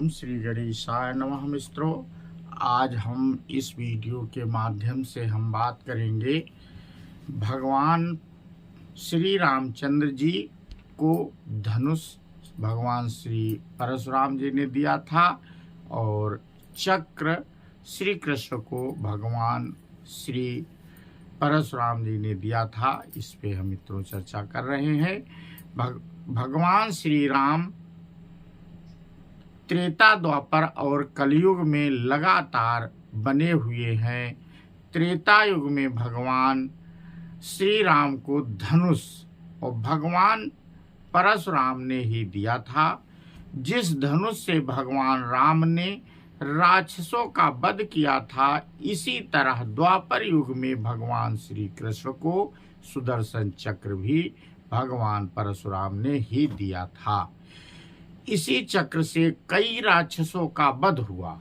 ओम श्री गणेशाय नमः। मित्रों, आज हम इस वीडियो के माध्यम से हम बात करेंगे भगवान श्री रामचंद्र जी को धनुष भगवान श्री परशुराम जी ने दिया था और चक्र श्री कृष्ण को भगवान श्री परशुराम जी ने दिया था। इस पे हम मित्रों चर्चा कर रहे हैं। भगवान श्री राम त्रेता द्वापर और कलयुग में लगातार बने हुए हैं। त्रेता युग में भगवान श्री राम को धनुष और भगवान परशुराम ने ही दिया था। जिस धनुष से भगवान राम ने राक्षसों का वध किया था, इसी तरह द्वापर युग में भगवान श्री कृष्ण को सुदर्शन चक्र भी भगवान परशुराम ने ही दिया था। इसी चक्र से कई राक्षसों का वध हुआ।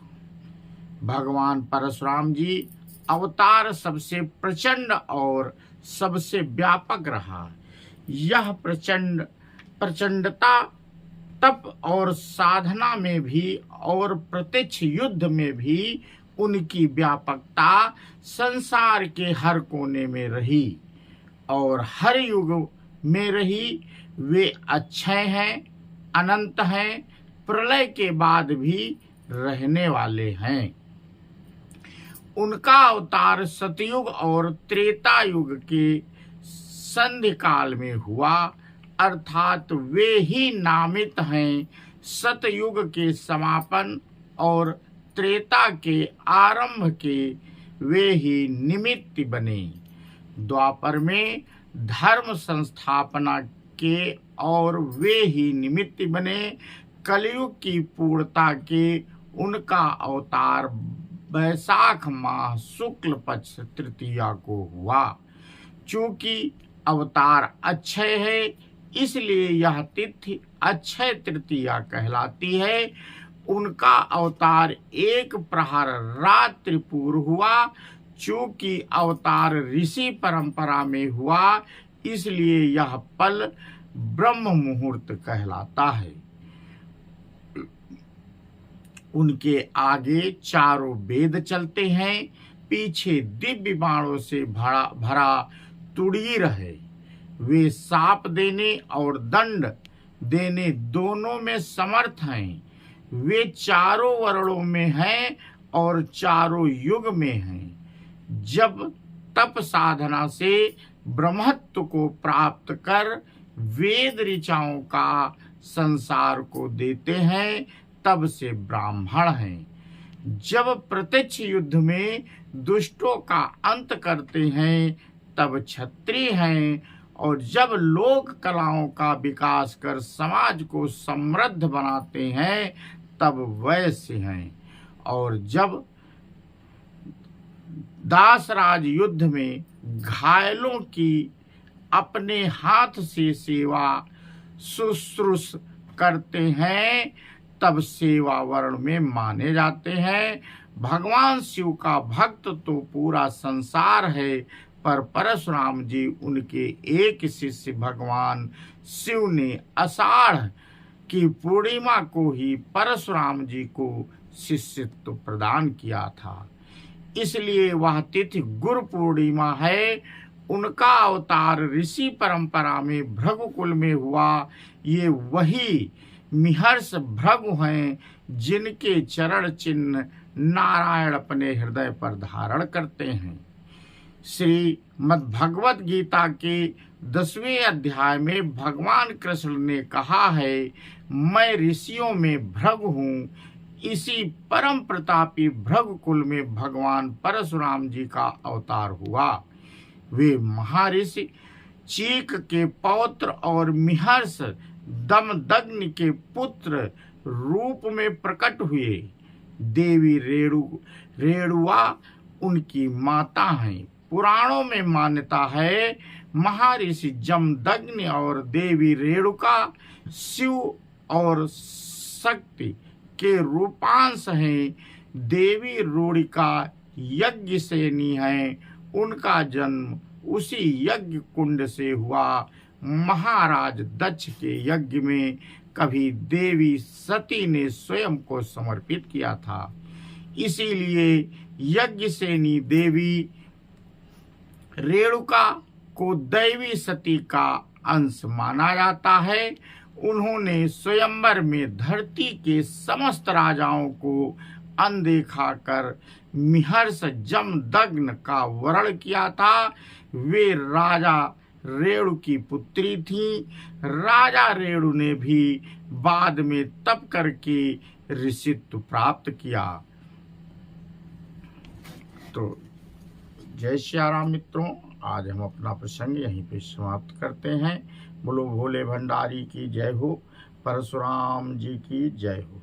भगवान परशुराम जी अवतार सबसे प्रचंड और सबसे व्यापक रहा। यह प्रचंडता तप और साधना में भी और प्रत्यक्ष युद्ध में भी उनकी व्यापकता संसार के हर कोने में रही और हर युग में रही। वे अक्षय हैं, अनंत हैं, प्रलय के बाद भी रहने वाले हैं। उनका अवतार सतयुग और त्रेता युग के संधि काल में हुआ, अर्थात वे ही नामित हैं। सतयुग के समापन और त्रेता के आरंभ के वे ही निमित्त बने। द्वापर में धर्म संस्थापना के और वे ही निमित्त बने। कलयुग की पूर्णता के उनका अवतार वैशाख माह शुक्ल पक्ष तृतीया को हुआ। चूंकि अवतार अक्षय है, इसलिए यह तिथि अक्षय तृतीया कहलाती है। उनका अवतार एक प्रहर रात्रि पूर्व हुआ। चूंकि अवतार ऋषि परंपरा में हुआ, इसलिए यह पल ब्रह्म मुहूर्त कहलाता है। उनके आगे चारों वेद चलते हैं, पीछे दिव्य बाणों से भरा तुड़ीर है। वे शाप देने और दंड देने दोनों में समर्थ हैं। वे चारों वर्णों में हैं और चारों युग में हैं। जब तप साधना से ब्रह्मत्व को प्राप्त कर वेद ऋचाओं का संसार को देते हैं, तब से ब्राह्मण हैं। जब प्रत्यक्ष युद्ध में दुष्टों का अंत करते हैं, तब क्षत्रिय हैं। और जब लोक कलाओं का विकास कर समाज को समृद्ध बनाते हैं, तब वैश्य हैं। और जब दासराज युद्ध में घायलों की अपने हाथ से सेवा शुश्रूष करते हैं, तब सेवा वर्ण में माने जाते हैं। भगवान शिव का भक्त तो पूरा संसार है, पर परशुराम जी उनके एक शिष्य भगवान शिव ने आषाढ़ की पूर्णिमा को ही परशुराम जी को शिष्यत्व प्रदान किया था। इसलिए वह तिथि गुरु पूर्णिमा है। उनका अवतार ऋषि परंपरा में भृगुकुल में हुआ। ये वही मिहर्ष भृगु हैं जिनके चरण चिन्ह नारायण अपने हृदय पर धारण करते हैं। श्रीमद्भगवत गीता के 10वें अध्याय में भगवान कृष्ण ने कहा है, मैं ऋषियों में भृगु हूँ। इसी परम प्रतापी भृगुकुल में भगवान परशुराम जी का अवतार हुआ। वे महर्षि चीक के पौत्र और मिहर्ष दमदग्नि के पुत्र रूप में प्रकट हुए। देवी रेणुआ उनकी माता हैं। पुराणों में मान्यता है, महर्षि जमदग्नि और देवी रेणुका शिव और शक्ति के रूपांश हैं। देवी रूणिका यज्ञ सेनी है। उनका जन्म उसी यज्ञ कुंड से हुआ। महाराज दक्ष के यज्ञ में कभी देवी सती ने स्वयं को समर्पित किया था। इसीलिए यज्ञसेनी देवी रेणुका को दैवी सती का अंश माना जाता है। उन्होंने स्वयंवर में धरती के समस्त राजाओं को अनदेखा कर मिहर्ष जमदग्न का वरण किया था। वे राजा रेणु की पुत्री थीं। राजा रेणु ने भी बाद में तप करके ऋषित्व प्राप्त किया। तो जय श्री राम मित्रों, आज हम अपना प्रसंग यहीं पे समाप्त करते हैं। बोलो भोले भंडारी की जय हो, परशुराम जी की जय हो।